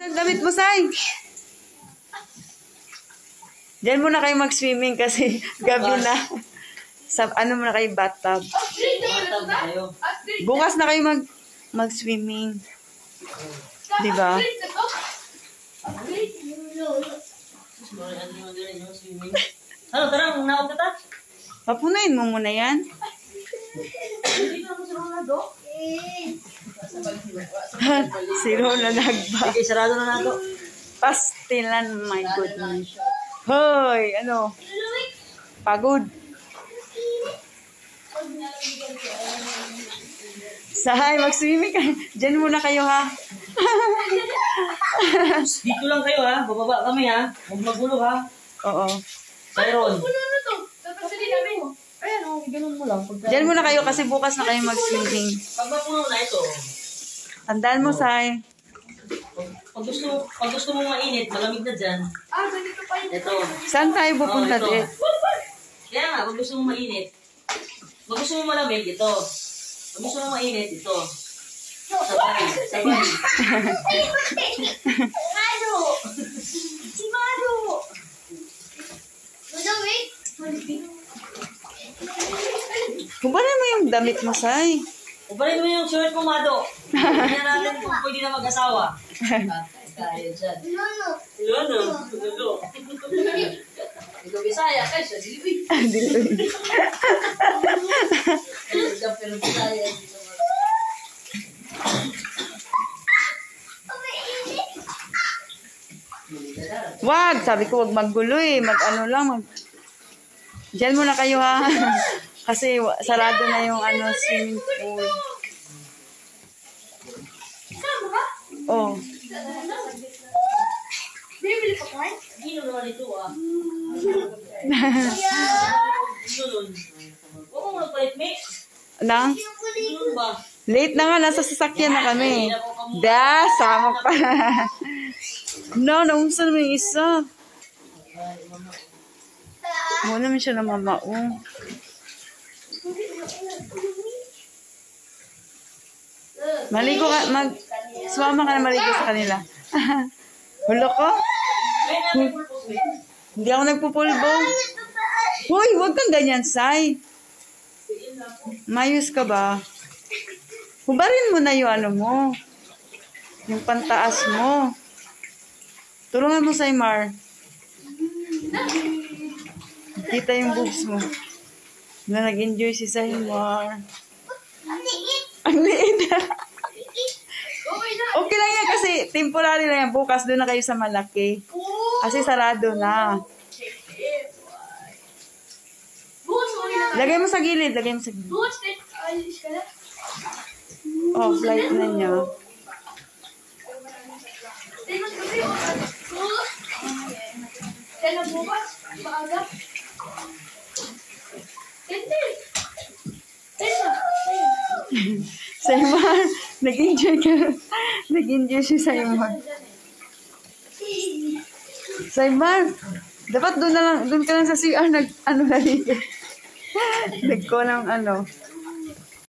Ang damit mo, Sai. Diyan muna kayo mag-swimming kasi gabi na. Sa ano muna kayo, bathtub. Bukas na kayo mag-swimming. Diba? Ano, tara, naot ka ta? Papunayin mo muna yan. Si Lola nagba. Sige, sarado na nato. Pastilan, my goodness. Hoy, ano? Pagod. Sahay, mag-swimming ka. Diyan muna kayo, ha? Dito lang kayo, ha? Bababa kami, ha? Huwag magulo, ha? Oo. Tyron. Ayan, oh, ganun mo lang. Diyan muna kayo kasi bukas na kayo mag-swimming. Pag mapuno na ito, Tandaan mo, Sai. pag gusto mo mainit, malamig na dyan. Ah, ganito pa yun. Ito. Saan tayo pupunta, ito. Dit? Kaya nga, pag gusto mo mainit, pag gusto mo malamig, ito. Pag gusto mo mainit, ito. Sabay, sabay. Mado! Si Mado! Madamig? Kubanin mo yung damit mo, Sai. Ubalin mo yung shirt mo, Mado. Hindi natin kung pwede na mag-asawa. Kaya dyan. Lolo! Lolo. Lolo. Ikaw Bisaya, kaya siya, Dilibig. Pero Bisaya. Wag, sabi ko wag maggulo eh. Mag-ano lang. Diyan muna kayo, ha? Kasi sarado na yung swimming pool. Sama ka? Oh. Bibili pa kayo? Gino naman ito, ah. Gino. Huwag mo magpalit, mix. Nang? Gino ba? Late na nga, nasa sasakyan na kami. Da, sama pa. No, naumsan mo yung isa. Muna naman siya na mamaong. Maligo ka, sumama ka na maligo sa kanila. Hulo ko? Hindi ako nagpupulbo. Hoy, huwag kang ganyan, Sai. Mayos ka ba? Hubarin mo na yung ano mo. Yung pantaas mo. Tulungan mo, Saimar. Kita yung boobs mo. Na nag-enjoy si Saimar. Ang liit. Okay lang yan kasi temporary lang yan. Bukas doon na kayo sa malaki. Kasi sarado na. Lagay mo sa gilid. Lagay mo sa gilid. Oh, flight na niya. Kaya bukas, maaga. Hindi. Saimar, nag-enjoy ka. Nag-enjoy si Saimar. Saimar, dapat doon ka lang sa CR nag-ano na dito. Nagko ng ano.